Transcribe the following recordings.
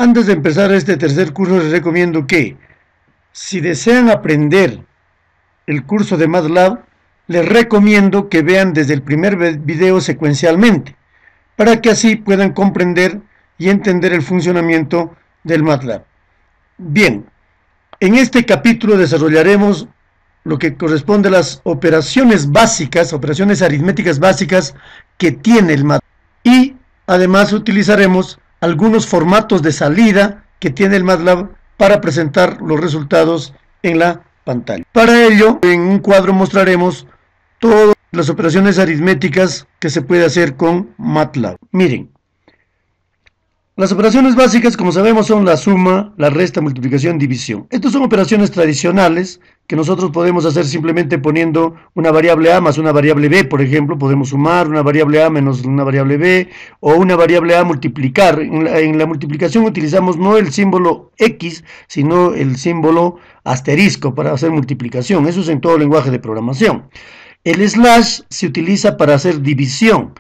Antes de empezar este tercer curso les recomiendo que, si desean aprender el curso de MATLAB, les recomiendo que vean desde el primer video secuencialmente, para que así puedan comprender y entender el funcionamiento del MATLAB. Bien, en este capítulo desarrollaremos lo que corresponde a las operaciones básicas, operaciones aritméticas básicas que tiene el MATLAB. Y además utilizaremos algunos formatos de salida que tiene el MATLAB para presentar los resultados en la pantalla. Para ello, en un cuadro mostraremos todas las operaciones aritméticas que se puede hacer con MATLAB. Miren, las operaciones básicas, como sabemos, son la suma, la resta, multiplicación, división. Estas son operaciones tradicionales que nosotros podemos hacer simplemente poniendo una variable a más una variable b, por ejemplo. Podemos sumar una variable a menos una variable b, o una variable a multiplicar. En la multiplicación utilizamos no el símbolo X, sino el símbolo asterisco para hacer multiplicación. Eso es en todo lenguaje de programación. El slash se utiliza para hacer división.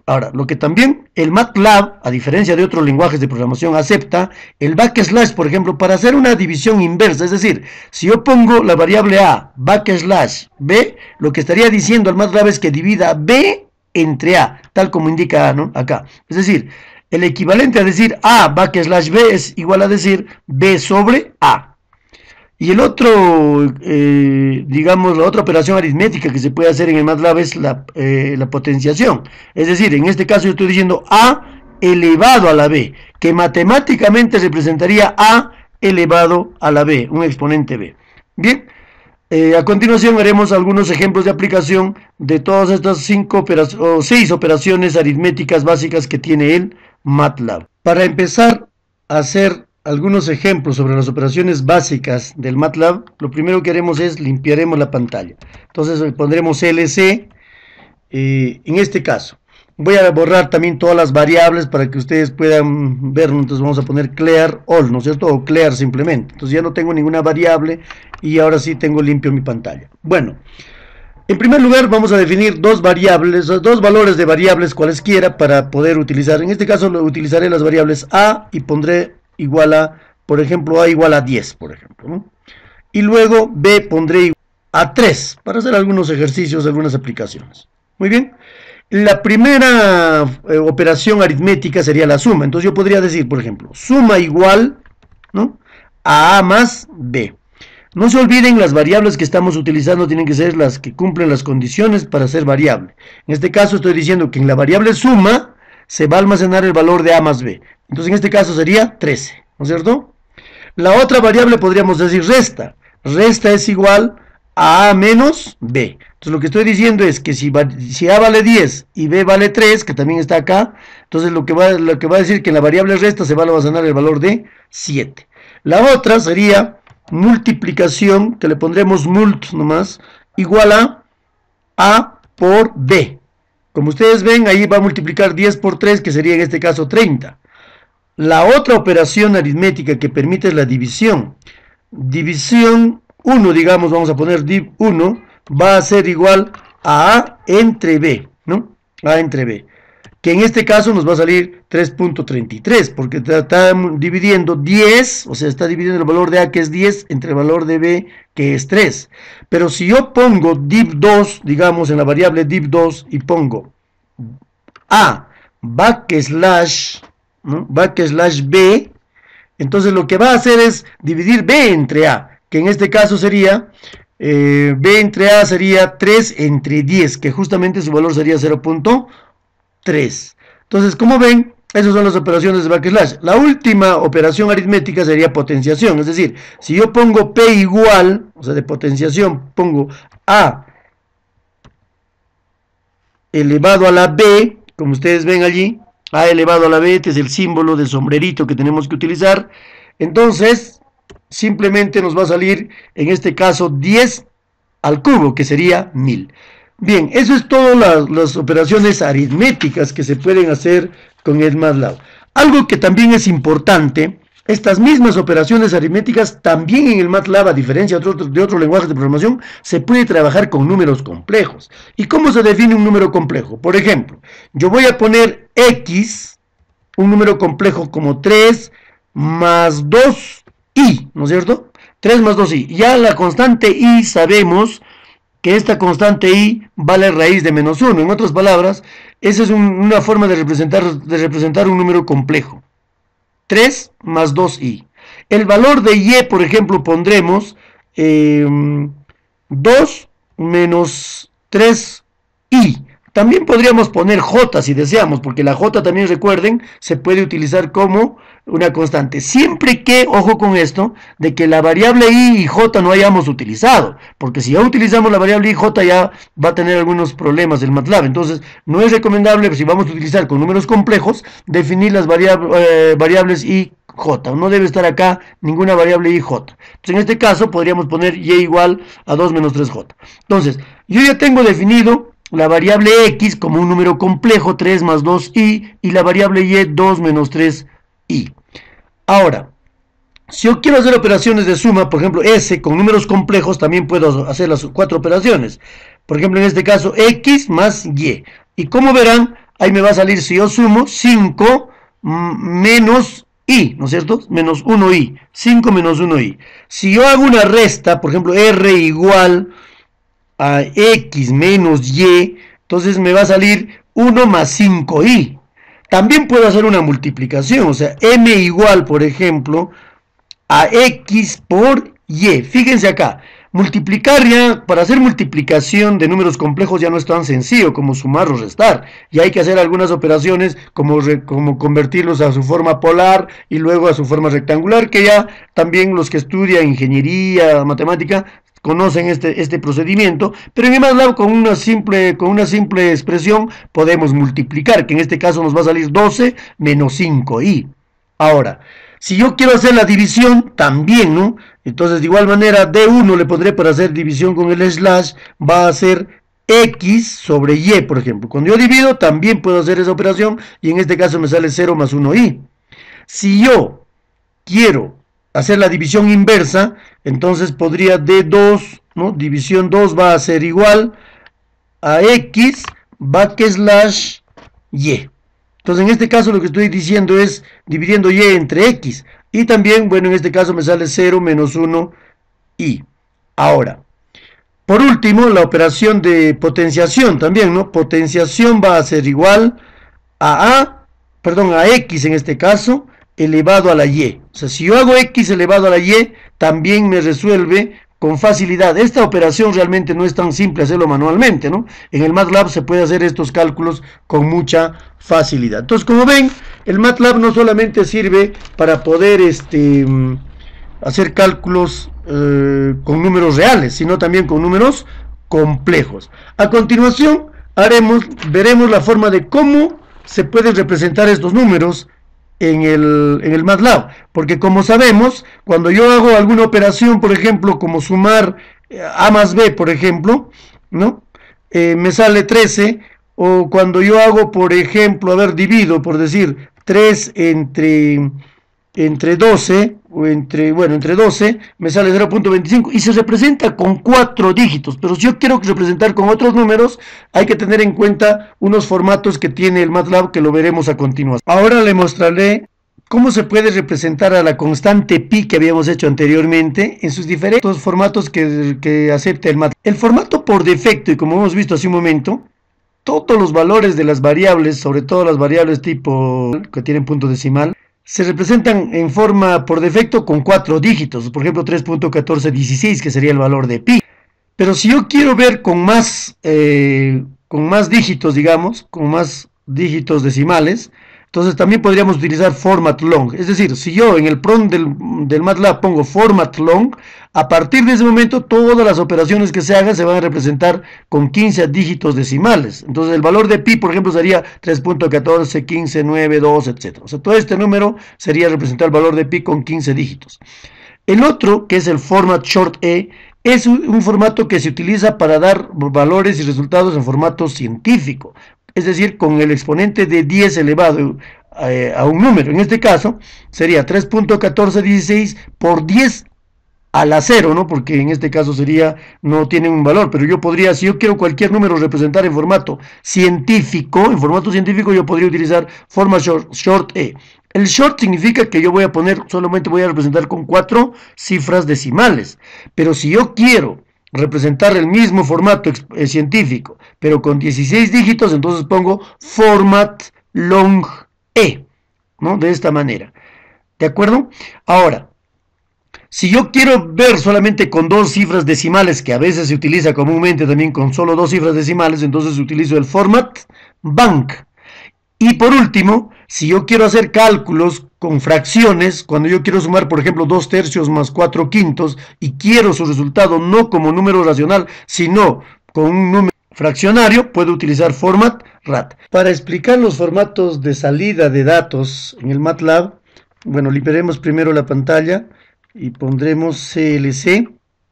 Ahora, lo que también el MATLAB, a diferencia de otros lenguajes de programación, acepta el backslash, por ejemplo, para hacer una división inversa. Es decir, si yo pongo la variable a backslash b, lo que estaría diciendo al MATLAB es que divida b entre a, tal como indica, ¿no?, acá. Es decir, el equivalente a decir a backslash b es igual a decir b sobre a. Y el otro, digamos, la otra operación aritmética que se puede hacer en el MATLAB es la potenciación. Es decir, en este caso yo estoy diciendo a elevado a la b, que matemáticamente representaría a elevado a la b, un exponente b. Bien, a continuación haremos algunos ejemplos de aplicación de todas estas 6 operaciones aritméticas básicas que tiene el MATLAB. Para empezar a hacer algunos ejemplos sobre las operaciones básicas del MATLAB, lo primero que haremos es limpiaremos la pantalla. Entonces pondremos LC, en este caso. Voy a borrar también todas las variables para que ustedes puedan ver. Entonces vamos a poner clear all, ¿no es cierto? O clear simplemente. Entonces ya no tengo ninguna variable y ahora sí tengo limpio mi pantalla. Bueno, en primer lugar vamos a definir dos valores de variables cualesquiera para poder utilizar. En este caso utilizaré las variables a y pondré igual a, por ejemplo, a igual a 10, por ejemplo, ¿no? Y luego b pondré igual a 3 para hacer algunos ejercicios, algunas aplicaciones. Muy bien. La primera operación aritmética sería la suma. Entonces yo podría decir, por ejemplo, suma igual, ¿no?, a más b. No se olviden, las variables que estamos utilizando tienen que ser las que cumplen las condiciones para ser variable. En este caso estoy diciendo que en la variable suma se va a almacenar el valor de a más b. Entonces en este caso sería 13, ¿no es cierto? La otra variable podríamos decir resta. Resta es igual a menos b. Entonces lo que estoy diciendo es que si a vale 10 y b vale 3, que también está acá, entonces lo que va a decir que en la variable resta se va a almacenar el valor de 7. La otra sería multiplicación, que le pondremos mult nomás, igual a por b. Como ustedes ven, ahí va a multiplicar 10 por 3, que sería en este caso 30. La otra operación aritmética que permite es la división. División 1, digamos, vamos a poner div 1, va a ser igual a entre b, ¿no? A entre b. Que en este caso nos va a salir 3.33, porque está dividiendo 10, o sea, está dividiendo el valor de a, que es 10, entre el valor de b, que es 3. Pero si yo pongo div2, digamos, en la variable div2, y pongo a backslash, ¿no?, backslash b, entonces lo que va a hacer es dividir b entre a, que en este caso sería, b entre a sería 3 entre 10, que justamente su valor sería 0.3. Entonces, como ven, esas son las operaciones de backslash. La última operación aritmética sería potenciación, es decir, si yo pongo p igual, o sea, de potenciación, pongo a elevado a la b, como ustedes ven allí, a elevado a la b, este es el símbolo del sombrerito que tenemos que utilizar. Entonces, simplemente nos va a salir, en este caso, 10 al cubo, que sería 1000. Bien, eso es todas las operaciones aritméticas que se pueden hacer con el MATLAB. Algo que también es importante, estas mismas operaciones aritméticas también en el MATLAB, a diferencia de otros lenguajes de programación, se puede trabajar con números complejos. ¿Y cómo se define un número complejo? Por ejemplo, yo voy a poner x, un número complejo como 3 más 2i, ¿no es cierto? 3 más 2i. Ya la constante i sabemos que esta constante i vale raíz de menos 1. En otras palabras, esa es una forma de representar un número complejo. 3 más 2i. El valor de y, por ejemplo, pondremos 2 menos 3i. También podríamos poner j si deseamos, porque la j también, recuerden, se puede utilizar como una constante. Siempre que, ojo con esto, de que la variable i y j no hayamos utilizado, porque si ya utilizamos la variable i y j ya va a tener algunos problemas el MATLAB. Entonces, no es recomendable, si vamos a utilizar con números complejos, definir las variables i, j. No debe estar acá ninguna variable i, j. Entonces, en este caso, podríamos poner y igual a 2 menos 3j. Entonces, yo ya tengo definido la variable x como un número complejo, 3 más 2i, y la variable y, 2 menos 3i. Ahora, si yo quiero hacer operaciones de suma, por ejemplo, s con números complejos, también puedo hacer las 4 operaciones. Por ejemplo, en este caso, x más y. Y como verán, ahí me va a salir, si yo sumo, 5 menos i, ¿no es cierto? Menos 1i. 5 menos 1i. Si yo hago una resta, por ejemplo, r igual a x menos y, entonces me va a salir 1 más 5i. También puedo hacer una multiplicación, o sea, m igual, por ejemplo, a x por y. Fíjense acá, multiplicar ya, para hacer multiplicación de números complejos ya no es tan sencillo como sumar o restar. Y hay que hacer algunas operaciones como convertirlos a su forma polar y luego a su forma rectangular, que ya también los que estudian ingeniería, matemática, conocen este procedimiento, pero en MATLAB con una simple expresión podemos multiplicar, que en este caso nos va a salir 12 menos 5i. Ahora, si yo quiero hacer la división, también, ¿no? Entonces, de igual manera, D1 le pondré para hacer división con el slash, va a ser x sobre y, por ejemplo. Cuando yo divido, también puedo hacer esa operación, y en este caso me sale 0 más 1i. Si yo quiero hacer la división inversa, entonces podría D2, ¿no? División 2 va a ser igual a x backslash y. Entonces en este caso lo que estoy diciendo es dividiendo y entre x. Y también, bueno, en este caso me sale 0 menos 1i. Ahora, por último, la operación de potenciación también, ¿no? Potenciación va a ser igual a x en este caso, elevado a la y. O sea, si yo hago x elevado a la y, también me resuelve con facilidad. Esta operación realmente no es tan simple hacerlo manualmente, ¿no? En el MATLAB se puede hacer estos cálculos con mucha facilidad. Entonces, como ven, el MATLAB no solamente sirve para poder hacer cálculos con números reales, sino también con números complejos. A continuación, veremos la forma de cómo se pueden representar estos números en el MATLAB, porque como sabemos, cuando yo hago alguna operación, por ejemplo, como sumar a más b, por ejemplo, ¿no? Me sale 13, o cuando yo hago, por ejemplo, divido, por decir, 3 entre 12, o entre 12, me sale 0.25 y se representa con 4 dígitos, pero si yo quiero representar con otros números, hay que tener en cuenta unos formatos que tiene el MATLAB, que lo veremos a continuación. Ahora le mostraré cómo se puede representar a la constante pi que habíamos hecho anteriormente en sus diferentes formatos que acepta el MATLAB. El formato por defecto, y como hemos visto hace un momento, todos los valores de las variables, sobre todo las variables tipo que tienen punto decimal, se representan en forma por defecto con 4 dígitos, por ejemplo 3.1416, que sería el valor de pi. Pero si yo quiero ver con más dígitos, digamos, con más dígitos decimales, entonces también podríamos utilizar format long. Es decir, si yo en el prompt del MATLAB pongo format long, a partir de ese momento todas las operaciones que se hagan se van a representar con 15 dígitos decimales. Entonces el valor de pi, por ejemplo, sería 3.14, 15, 9, 2, etc. O sea, todo este número sería representar el valor de pi con 15 dígitos. El otro, que es el format short e, es un formato que se utiliza para dar valores y resultados en formato científico. Es decir, con el exponente de 10 elevado a un número. En este caso, sería 3.1416 por 10 a la 0, ¿no? Porque en este caso no tiene un valor, pero yo podría, si yo quiero cualquier número representar en formato científico, yo podría utilizar forma short e. El short significa que yo voy a poner, solamente voy a representar con 4 cifras decimales. Pero si yo quiero representar el mismo formato científico, pero con 16 dígitos, entonces pongo format long E, ¿no? De esta manera. ¿De acuerdo? Ahora, si yo quiero ver solamente con 2 cifras decimales, que a veces se utiliza comúnmente también con solo 2 cifras decimales, entonces utilizo el format bank. Y por último, si yo quiero hacer cálculos con fracciones, cuando yo quiero sumar, por ejemplo, 2/3 más 4/5 y quiero su resultado no como número racional, sino con un número fraccionario, puedo utilizar format rat. Para explicar los formatos de salida de datos en el MATLAB, bueno, limpiaremos primero la pantalla y pondremos CLC.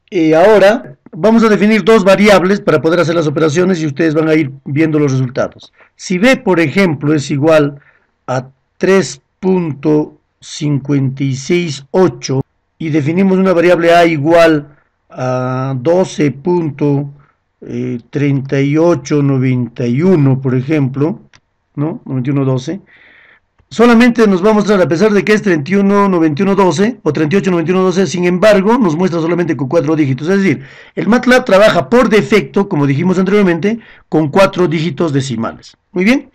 Y ahora vamos a definir 2 variables para poder hacer las operaciones y ustedes van a ir viendo los resultados. Si B, por ejemplo, es igual a 3.568 y definimos una variable A igual a 12.3891, por ejemplo, ¿no? 9112. Solamente nos va a mostrar, a pesar de que es 319112 o 389112, sin embargo, nos muestra solamente con 4 dígitos. Es decir, el MATLAB trabaja por defecto, como dijimos anteriormente, con 4 dígitos decimales. Muy bien.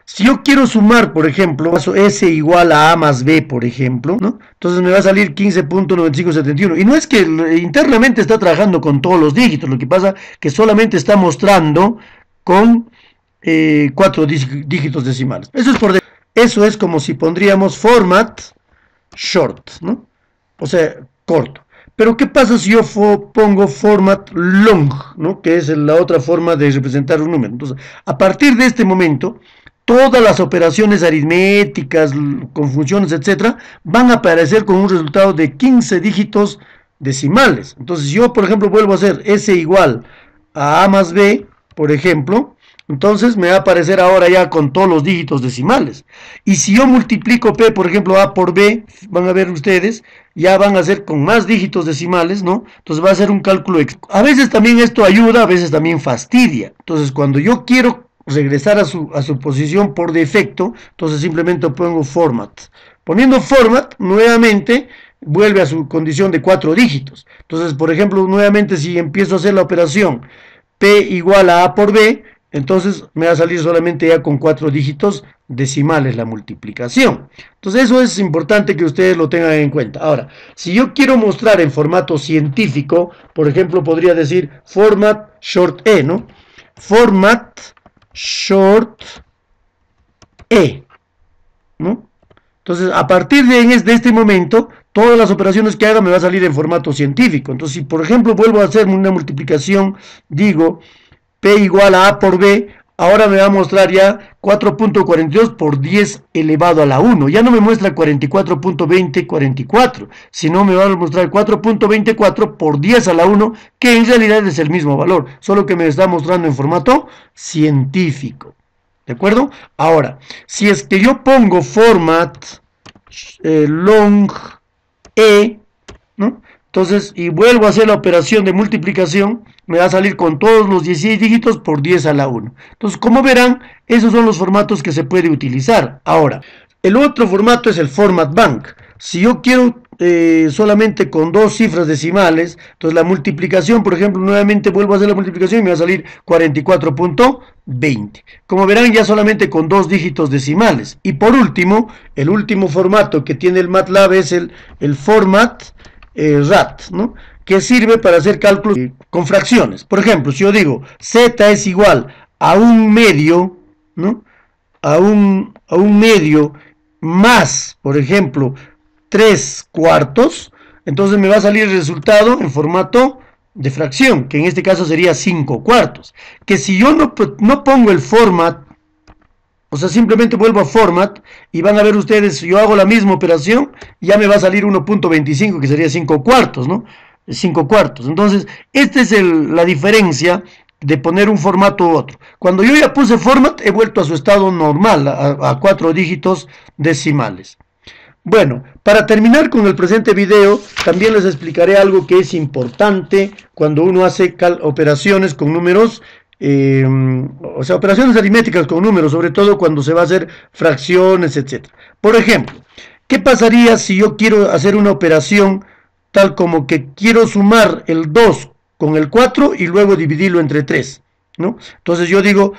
Si yo quiero sumar, por ejemplo, S igual a A más B, por ejemplo, ¿no? Entonces me va a salir 15.9571. Y no es que internamente está trabajando con todos los dígitos, lo que pasa que solamente está mostrando con 4 dígitos decimales. Eso es por defecto. Eso es como si pondríamos format short, ¿no? O sea, corto. Pero ¿qué pasa si yo pongo format long, ¿no? Que es la otra forma de representar un número. Entonces, a partir de este momento, todas las operaciones aritméticas, con funciones, etcétera, van a aparecer con un resultado de 15 dígitos decimales. Entonces, si yo, por ejemplo, vuelvo a hacer S igual a A más B, por ejemplo, entonces me va a aparecer ahora ya con todos los dígitos decimales. Y si yo multiplico P, por ejemplo, A por B, van a ver ustedes, ya van a ser con más dígitos decimales, ¿no? Entonces va a ser un cálculo. A veces también esto ayuda, a veces también fastidia. Entonces cuando yo quiero regresar a su posición por defecto, entonces simplemente pongo format. Poniendo format, nuevamente vuelve a su condición de 4 dígitos. Entonces, por ejemplo, nuevamente si empiezo a hacer la operación P igual a A por B, entonces me va a salir solamente ya con 4 dígitos decimales la multiplicación. Entonces eso es importante que ustedes lo tengan en cuenta. Ahora, si yo quiero mostrar en formato científico, por ejemplo, podría decir format short E, ¿no? Format short E, ¿no? Entonces, a partir de este momento, todas las operaciones que haga me va a salir en formato científico. Entonces, si por ejemplo vuelvo a hacer una multiplicación, digo P igual a A por B, ahora me va a mostrar ya 4.42 por 10 elevado a la 1. Ya no me muestra 44.2044, sino me va a mostrar 4.24 por 10 a la 1, que en realidad es el mismo valor, solo que me está mostrando en formato científico. ¿De acuerdo? Ahora, si es que yo pongo format long E, ¿no? Entonces, y vuelvo a hacer la operación de multiplicación, me va a salir con todos los 16 dígitos por 10 a la 1. Entonces, como verán, esos son los formatos que se puede utilizar. Ahora, el otro formato es el format bank. Si yo quiero solamente con 2 cifras decimales, entonces la multiplicación, por ejemplo, nuevamente vuelvo a hacer la multiplicación y me va a salir 44.20. Como verán, ya solamente con 2 dígitos decimales. Y por último, el último formato que tiene el MATLAB es el format rat, ¿no? Que sirve para hacer cálculos con fracciones. Por ejemplo, si yo digo z es igual a un medio, ¿no? A un medio más, por ejemplo, 3/4, entonces me va a salir el resultado en formato de fracción, que en este caso sería 5/4. Que si yo no pongo el format, o sea, simplemente vuelvo a format y van a ver ustedes, yo hago la misma operación, ya me va a salir 1.25, que sería 5/4, ¿no? 5/4. Entonces, esta es la diferencia de poner un formato u otro. Cuando yo ya puse format, he vuelto a su estado normal, a 4 dígitos decimales. Bueno, para terminar con el presente video, también les explicaré algo que es importante cuando uno hace operaciones con números o sea, operaciones aritméticas con números, sobre todo cuando se va a hacer fracciones, etcétera. Por ejemplo, ¿qué pasaría si yo quiero hacer una operación tal como que quiero sumar el 2 con el 4 y luego dividirlo entre 3? ¿No? Entonces yo digo,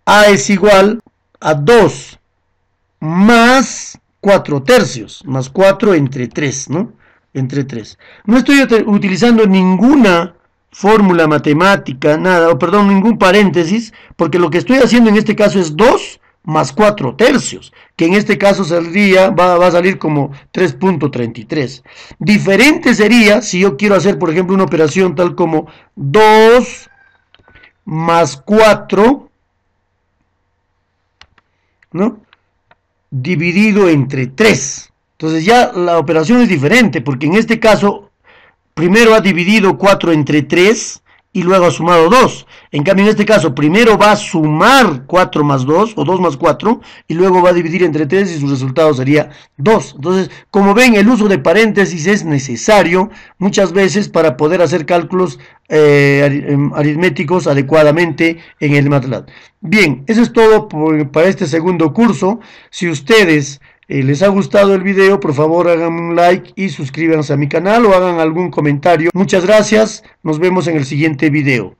A es igual a 2 más 4 tercios, más 4 entre 3, ¿no? Entre 3. No estoy utilizando ninguna fórmula matemática, nada, o perdón, ningún paréntesis, porque lo que estoy haciendo en este caso es 2 más 4 tercios, que en este caso saldría, va a salir como 3.33. Diferente sería si yo quiero hacer, por ejemplo, una operación tal como 2 más 4, ¿no? Dividido entre 3. Entonces ya la operación es diferente, porque en este caso primero ha dividido 4 entre 3 y luego ha sumado 2. En cambio, en este caso, primero va a sumar 4 más 2 o 2 más 4 y luego va a dividir entre 3 y su resultado sería 2. Entonces, como ven, el uso de paréntesis es necesario muchas veces para poder hacer cálculos aritméticos adecuadamente en el MATLAB. Bien, eso es todo para este segundo curso. Si ustedes les ha gustado el video, por favor hagan un like y suscríbanse a mi canal o hagan algún comentario. Muchas gracias, nos vemos en el siguiente video.